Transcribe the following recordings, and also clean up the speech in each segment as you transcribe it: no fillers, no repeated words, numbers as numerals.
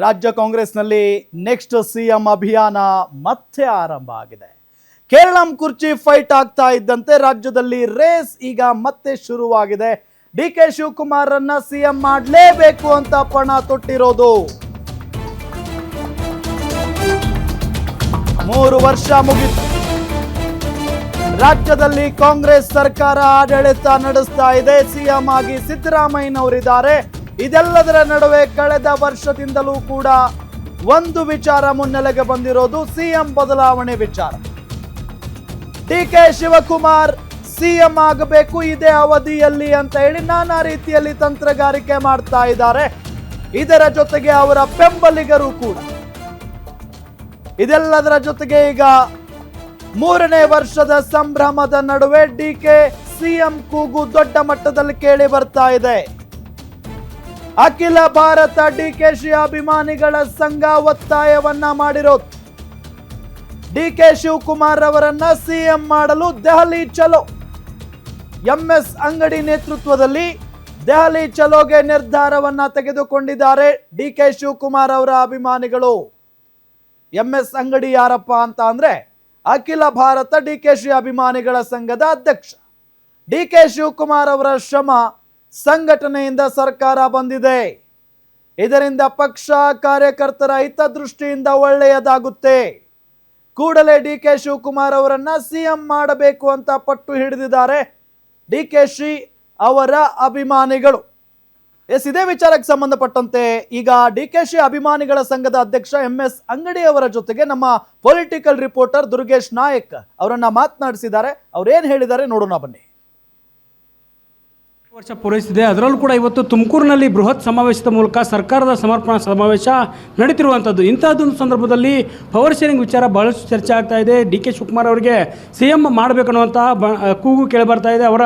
ರಾಜ್ಯ ಕಾಂಗ್ರೆಸ್ನಲ್ಲಿ next CM ಅಭಿಯಾನ ಮತ್ತೆ ಆರಂಭ ಆಗಿದೆ. ಕೇರಳಂ ಕುರ್ಚಿ ಫೈಟ್ ಆಗ್ತಾ ಇದ್ದಂತೆ ರಾಜ್ಯದಲ್ಲಿ ರೇಸ್ ಈಗ ಮತ್ತೆ ಶುರುವಾಗಿದೆ. ಡಿಕೆ ಶಿವಕುಮಾರ್ ರನ್ನ ಸಿಎಂ ಮಾಡಲೇಬೇಕು ಅಂತ ಪಣ ತೊಟ್ಟಿರೋದು. 3 ವರ್ಷ ಮುಗಿತು. ರಾಜ್ಯದಲ್ಲಿ ಕಾಂಗ್ರೆಸ್ ಸರ್ಕಾರ ಆಡಳಿತ ನಡೆಸ್ತಾ ಇದೆ. ಸಿಎಂ ಆಗಿ ಸಿದ್ದರಾಮಯ್ಯನವರಿದ್ದಾರೆ. ಇದೆಲ್ಲದರ ನಡುವೆ ಕಳೆದ ವರ್ಷದಿಂದಲೂ ಕೂಡ ಒಂದು ವಿಚಾರ ಮುನ್ನೆಲೆಗೆ ಬಂದಿರೋದು ಸಿಎಂ ಬದಲಾವಣೆ ವಿಚಾರ. ಡಿಕೆ ಶಿವಕುಮಾರ್ ಸಿಎಂ ಆಗಬೇಕು ಇದೇ ಅವಧಿಯಲ್ಲಿ ಅಂತ ಹೇಳಿ ನಾನಾ ರೀತಿಯಲ್ಲಿ ತಂತ್ರಗಾರಿಕೆ ಮಾಡ್ತಾ ಇದ್ದಾರೆ. ಇದರ ಜೊತೆಗೆ ಅವರ ಬೆಂಬಲಿಗರು ಕೂಡ. ಇದೆಲ್ಲದರ ಜೊತೆಗೆ ಈಗ 3ನೇ ವರ್ಷದ ಸಂಭ್ರಮದ ನಡುವೆ ಡಿಕೆ ಸಿಎಂ ಕೂಗು ದೊಡ್ಡ ಮಟ್ಟದಲ್ಲಿ ಕೇಳಿ ಬರ್ತಾ ಇದೆ. ಅಖಿಲ ಭಾರತ ಡಿಕೆಶಿ ಅಭಿಮಾನಿಗಳ ಸಂಘ ಒತ್ತಾಯವನ್ನ ಮಾಡಿರೋದು. ಡಿಕೆ ಶಿವಕುಮಾರ್ ಅವರನ್ನ ಸಿಎಂ ಮಾಡಲು ದೆಹಲಿ ಚಲೋ. ಎಂಎಸ್ ಅಂಗಡಿ ನೇತೃತ್ವದಲ್ಲಿ ದೆಹಲಿ ಚಲೋಗೆ ನಿರ್ಧಾರವನ್ನ ತೆಗೆದುಕೊಂಡಿದ್ದಾರೆ ಡಿಕೆ ಶಿವಕುಮಾರ್ ಅವರ ಅಭಿಮಾನಿಗಳು. ಎಂಎಸ್ ಅಂಗಡಿ ಯಾರಪ್ಪ ಅಂತ ಅಂದ್ರೆ ಅಖಿಲ ಭಾರತ ಡಿಕೆಶಿ ಅಭಿಮಾನಿಗಳ ಸಂಘದ ಅಧ್ಯಕ್ಷ. ಡಿಕೆ ಶಿವಕುಮಾರ್ ಅವರ ಶ್ರಮ ಸಂಘಟನೆಯಿಂದ ಸರ್ಕಾರ ಬಂದಿದೆ. ಇದರಿಂದ ಪಕ್ಷ ಕಾರ್ಯಕರ್ತರ ಹಿತದೃಷ್ಟಿಯಿಂದ ಒಳ್ಳೆಯದಾಗುತ್ತೆ. ಕೂಡಲೇ ಡಿಕೆ ಶಿವಕುಮಾರ್ ಅವರನ್ನ ಸಿಎಂ ಮಾಡಬೇಕು ಅಂತ ಪಟ್ಟು ಹಿಡಿದಿದ್ದಾರೆ ಡಿಕೆಶಿ ಅವರ ಅಭಿಮಾನಿಗಳು. ಇದೇ ವಿಚಾರಕ್ಕೆ ಸಂಬಂಧಪಟ್ಟಂತೆ ಈಗ ಡಿಕೆಶಿ ಅಭಿಮಾನಿಗಳ ಸಂಘದ ಅಧ್ಯಕ್ಷ ಎಂಎಸ್ ಅಂಗಡಿ ಅವರ ಜೊತೆಗೆ ನಮ್ಮ ಪೊಲಿಟಿಕಲ್ ರಿಪೋರ್ಟರ್ ದುರ್ಗೇಶ್ ನಾಯಕ್ ಅವರನ್ನ ಮಾತನಾಡಿಸಿದ್ದಾರೆ. ಅವ್ರೇನ್ ಹೇಳಿದ್ದಾರೆ ನೋಡೋಣ ಬನ್ನಿ. ವರ್ಷ ಪೂರೈಸಿದೆ. ಅದರಲ್ಲೂ ಕೂಡ ಇವತ್ತು ತುಮಕೂರಿನಲ್ಲಿ ಬೃಹತ್ ಸಮಾವೇಶದ ಮೂಲಕ ಸರ್ಕಾರದ ಸಮರ್ಪಣಾ ಸಮಾವೇಶ ನಡೀತಿರುವಂಥದ್ದು. ಇಂಥದ್ದೊಂದು ಸಂದರ್ಭದಲ್ಲಿ ಪವರ್ ಶೇರಿಂಗ್ ವಿಚಾರ ಬಹಳಷ್ಟು ಚರ್ಚೆ ಆಗ್ತಾ ಇದೆ. ಡಿಕೆ ಶಿವಕುಮಾರ್ ಅವರಿಗೆ ಸಿಎಂ ಮಾಡಬೇಕನ್ನುವಂತಹ ಕೂಗು ಕೇಳಿಬರ್ತಾ ಇದೆ. ಅವರ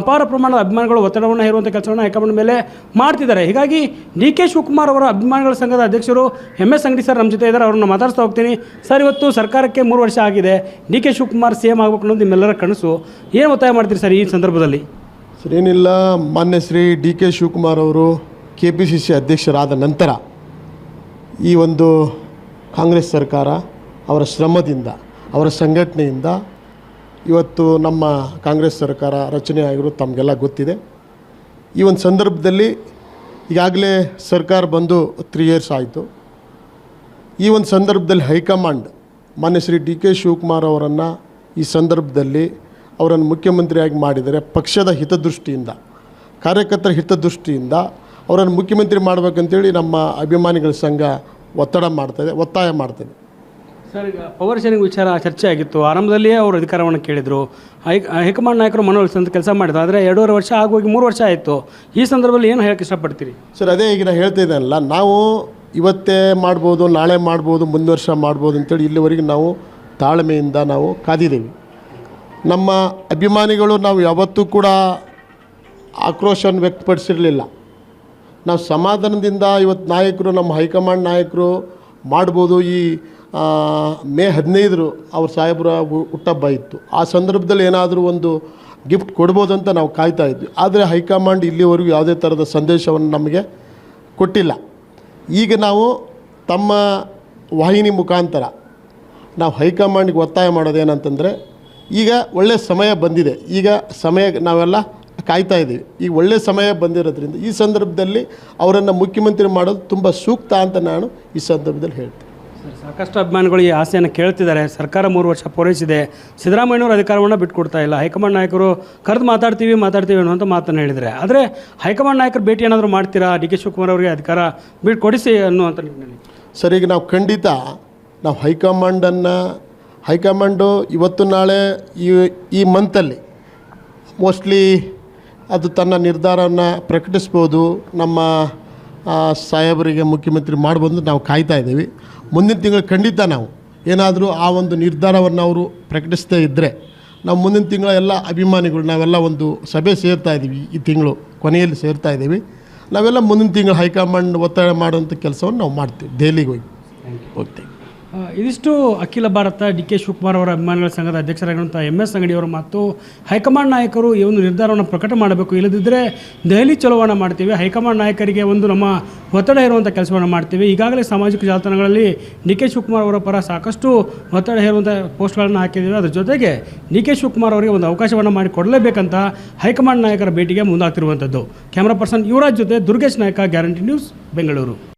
ಅಪಾರ ಪ್ರಮಾಣದ ಅಭಿಮಾನಿಗಳು ಒತ್ತಡವನ್ನು ಹೇರುವಂಥ ಕೆಲಸವನ್ನು ಹೈಕಮಾಂಡ್ ಮೇಲೆ ಮಾಡ್ತಿದ್ದಾರೆ. ಹೀಗಾಗಿ ಡಿಕೆ ಶಿವಕುಮಾರ್ ಅವರ ಅಭಿಮಾನಿಗಳ ಸಂಘದ ಅಧ್ಯಕ್ಷರು ಎಂಎಸ್ ಅಂಗಡಿ ಸರ್ ನಮ್ಮ ಜೊತೆ ಇದ್ದಾರೆ. ಅವ್ರನ್ನ ಮಾತಾಡ್ತಾ ಹೋಗ್ತೀನಿ. ಸರ್, ಇವತ್ತು ಸರ್ಕಾರಕ್ಕೆ 3 ವರ್ಷ ಆಗಿದೆ. ಡಿಕೆ ಶಿವಕುಮಾರ್ ಸಿಎಂ ಆಗಬೇಕು ಅನ್ನೋದು ನಿಮ್ಮೆಲ್ಲರ ಕನಸು. ಏನು ಒತ್ತಾಯ ಮಾಡ್ತೀರಿ ಸರ್ ಈ ಸಂದರ್ಭದಲ್ಲಿ? ಸರ್, ಏನಿಲ್ಲ, ಮಾನ್ಯ ಶ್ರೀ ಡಿ ಕೆ ಶಿವಕುಮಾರ್ ಅವರು KPCC ಅಧ್ಯಕ್ಷರಾದ ನಂತರ ಈ ಒಂದು ಕಾಂಗ್ರೆಸ್ ಸರ್ಕಾರ ಅವರ ಶ್ರಮದಿಂದ, ಅವರ ಸಂಘಟನೆಯಿಂದ ಇವತ್ತು ನಮ್ಮ ಕಾಂಗ್ರೆಸ್ ಸರ್ಕಾರ ರಚನೆ ಆಗಿರೋದು ತಮಗೆಲ್ಲ ಗೊತ್ತಿದೆ. ಈ ಒಂದು ಸಂದರ್ಭದಲ್ಲಿ ಈಗಾಗಲೇ ಸರ್ಕಾರ ಬಂದು 3 ಇಯರ್ಸ್ ಆಯಿತು. ಈ ಒಂದು ಸಂದರ್ಭದಲ್ಲಿ ಹೈಕಮಾಂಡ್ ಮಾನ್ಯ ಶ್ರೀ ಡಿ ಕೆ ಶಿವಕುಮಾರ್ ಅವರನ್ನು ಈ ಸಂದರ್ಭದಲ್ಲಿ ಅವರನ್ನು ಮುಖ್ಯಮಂತ್ರಿಯಾಗಿ ಮಾಡಿದರೆ ಪಕ್ಷದ ಹಿತದೃಷ್ಟಿಯಿಂದ, ಕಾರ್ಯಕರ್ತರ ಹಿತದೃಷ್ಟಿಯಿಂದ ಅವರನ್ನು ಮುಖ್ಯಮಂತ್ರಿ ಮಾಡಬೇಕಂತೇಳಿ ನಮ್ಮ ಅಭಿಮಾನಿಗಳ ಸಂಘ ಒತ್ತಾಯ ಮಾಡ್ತದೆ. ಸರ್, ಈಗ ಪವರ್ ಶೇರಿಂಗ್ ವಿಚಾರ ಚರ್ಚೆ ಆಗಿತ್ತು. ಆರಂಭದಲ್ಲಿಯೇ ಅವರು ಅಧಿಕಾರವನ್ನು ಕೇಳಿದರು. ಹೈಕಮಾಂಡ್ ನಾಯಕರು ಮನವೊಲಿಸುವಂಥ ಕೆಲಸ ಮಾಡಿದ್ರು. ಆದರೆ 2.5 ವರ್ಷ ಆಗೋಗಿ 3 ವರ್ಷ ಆಯಿತು. ಈ ಸಂದರ್ಭದಲ್ಲಿ ಏನು ಹೇಳಕ್ಕೆ ಇಷ್ಟಪಡ್ತೀರಿ? ಸರ್, ಅದೇ ಈಗ ನಾನು ಹೇಳ್ತಾ ಇದ್ದೇನಲ್ಲ, ನಾವು ಇವತ್ತೇ ಮಾಡ್ಬೋದು, ನಾಳೆ ಮಾಡ್ಬೋದು, ಮುಂದಿನ ವರ್ಷ ಮಾಡ್ಬೋದು ಅಂತೇಳಿ ಇಲ್ಲಿವರೆಗೆ ನಾವು ತಾಳ್ಮೆಯಿಂದ ನಾವು ಕಾದಿದ್ದೀವಿ. ನಮ್ಮ ಅಭಿಮಾನಿಗಳು ನಾವು ಯಾವತ್ತೂ ಕೂಡ ಆಕ್ರೋಶವನ್ನು ವ್ಯಕ್ತಪಡಿಸಿರಲಿಲ್ಲ. ನಾವು ಸಮಾಧಾನದಿಂದ ಇವತ್ತು ನಾಯಕರು, ನಮ್ಮ ಹೈಕಮಾಂಡ್ ನಾಯಕರು ಮಾಡ್ಬೋದು. ಈ ಮೇ 15 ಅವ್ರ ಸಾಹೇಬರ ಹುಟ್ಟಹಬ್ಬ ಇತ್ತು. ಆ ಸಂದರ್ಭದಲ್ಲಿ ಏನಾದರೂ ಒಂದು ಗಿಫ್ಟ್ ಕೊಡ್ಬೋದು ಅಂತ ನಾವು ಕಾಯ್ತಾ ಇದ್ವಿ. ಆದರೆ ಹೈಕಮಾಂಡ್ ಇಲ್ಲಿವರೆಗೂ ಯಾವುದೇ ಥರದ ಸಂದೇಶವನ್ನು ನಮಗೆ ಕೊಟ್ಟಿಲ್ಲ. ಈಗ ನಾವು ತಮ್ಮ ವಾಹಿನಿ ಮುಖಾಂತರ ನಾವು ಹೈಕಮಾಂಡ್ಗೆ ಒತ್ತಾಯ ಮಾಡೋದೇನಂತಂದರೆ, ಈಗ ಒಳ್ಳೆಯ ಸಮಯ ಬಂದಿದೆ. ಈಗ ಸಮಯ ನಾವೆಲ್ಲ ಕಾಯ್ತಾ ಇದ್ದೀವಿ. ಈಗ ಒಳ್ಳೆಯ ಸಮಯ ಬಂದಿರೋದ್ರಿಂದ ಈ ಸಂದರ್ಭದಲ್ಲಿ ಅವರನ್ನು ಮುಖ್ಯಮಂತ್ರಿ ಮಾಡೋದು ತುಂಬ ಸೂಕ್ತ ಅಂತ ನಾನು ಈ ಸಂದರ್ಭದಲ್ಲಿ ಹೇಳ್ತೀನಿ. ಸಾಕಷ್ಟು ಅಭಿಮಾನಿಗಳು ಈ ಆಸೆಯನ್ನು ಕೇಳ್ತಿದ್ದಾರೆ. ಸರ್ಕಾರ 3 ವರ್ಷ ಪೂರೈಸಿದೆ. ಸಿದ್ದರಾಮಯ್ಯನವರು ಅಧಿಕಾರವನ್ನು ಬಿಟ್ಟುಕೊಡ್ತಾ ಇಲ್ಲ. ಹೈಕಮಾಂಡ್ ನಾಯಕರು ಕರೆದು ಮಾತಾಡ್ತೀವಿ ಅನ್ನುವಂಥ ಮಾತನ್ನು ಹೇಳಿದರೆ, ಆದರೆ ಹೈಕಮಾಂಡ್ ನಾಯಕರು ಭೇಟಿ ಏನಾದರೂ ಮಾಡ್ತೀರಾ ಡಿ ಕೆ ಶಿವಕುಮಾರ್ ಅವರಿಗೆ ಅಧಿಕಾರ ಬಿಟ್ಟುಕೊಡಿಸಿ ಅನ್ನುವಂಥ ನಿಟ್ಟಿನಲ್ಲಿ? ಸರ್, ಈಗ ನಾವು ಖಂಡಿತ ನಾವು ಹೈಕಮಾಂಡು ಇವತ್ತು ನಾಳೆ ಈ ಮಂತಲ್ಲಿ ಮೋಸ್ಟ್ಲಿ ಅದು ತನ್ನ ನಿರ್ಧಾರವನ್ನು ಪ್ರಕಟಿಸ್ಬೋದು. ನಮ್ಮ ಸಾಹೇಬರಿಗೆ ಮುಖ್ಯಮಂತ್ರಿ ಮಾಡ್ಬೋದು ನಾವು ಕಾಯ್ತಾ ಇದ್ದೀವಿ. ಮುಂದಿನ ತಿಂಗಳು ಖಂಡಿತ ನಾವು ಏನಾದರೂ ಆ ಒಂದು ನಿರ್ಧಾರವನ್ನು ಅವರು ಪ್ರಕಟಿಸ್ತಾ ಇದ್ದರೆ ನಾವು ಮುಂದಿನ ತಿಂಗಳ ಎಲ್ಲ ಅಭಿಮಾನಿಗಳು ನಾವೆಲ್ಲ ಒಂದು ಸಭೆ ಸೇರ್ತಾ ಇದ್ದೀವಿ. ಈ ತಿಂಗಳು ಕೊನೆಯಲ್ಲಿ ಸೇರ್ತಾ ಇದ್ದೀವಿ. ನಾವೆಲ್ಲ ಮುಂದಿನ ತಿಂಗಳು ಹೈಕಮಾಂಡ್ ಒತ್ತಡ ಮಾಡುವಂಥ ಕೆಲಸವನ್ನು ನಾವು ಮಾಡ್ತೀವಿ. ದೆಹಲಿಗೆ ಹೋಗ್ತೀವಿ. ಇದಿಷ್ಟು ಅಖಿಲ ಭಾರತ ಡಿ ಕೆ ಶಿವಕುಮಾರ್ ಅವರ ಅಭಿಮಾನಿಗಳ ಸಂಘದ ಅಧ್ಯಕ್ಷರಾಗಿರುವಂಥ MS ಅಂಗಡಿಯವರ ಮತ್ತು ಹೈಕಮಾಂಡ್ ನಾಯಕರು ಈ ಒಂದು ನಿರ್ಧಾರವನ್ನು ಪ್ರಕಟ ಮಾಡಬೇಕು, ಇಲ್ಲದಿದ್ದರೆ ದೆಹಲಿ ಚಲೋವನ್ನ ಮಾಡ್ತೀವಿ, ಹೈಕಮಾಂಡ್ ನಾಯಕರಿಗೆ ಒಂದು ನಮ್ಮ ಒತ್ತಡ ಇರುವಂಥ ಕೆಲಸವನ್ನು ಮಾಡ್ತೀವಿ. ಈಗಾಗಲೇ ಸಾಮಾಜಿಕ ಜಾಲತಾಣಗಳಲ್ಲಿ ಡಿ ಕೆ ಶಿವಕುಮಾರ್ ಅವರ ಪರ ಸಾಕಷ್ಟು ಒತ್ತಡ ಹೇರುವಂಥ ಪೋಸ್ಟ್ಗಳನ್ನು ಹಾಕಿದ್ದೀವಿ. ಅದರ ಜೊತೆಗೆ ಡಿ ಕೆ ಶಿವಕುಮಾರ್ ಅವರಿಗೆ ಒಂದು ಅವಕಾಶವನ್ನು ಮಾಡಿಕೊಡಲೇಬೇಕಂತ ಹೈಕಮಾಂಡ್ ನಾಯಕರ ಭೇಟಿಗೆ ಮುಂದಾಗ್ತಿರುವಂಥದ್ದು. ಕ್ಯಾಮ್ರಾ ಪರ್ಸನ್ ಯುವರಾಜ್ ಜೊತೆ ದುರ್ಗೇಶ್ ನಾಯಕ, ಗ್ಯಾರಂಟಿ ನ್ಯೂಸ್, ಬೆಂಗಳೂರು.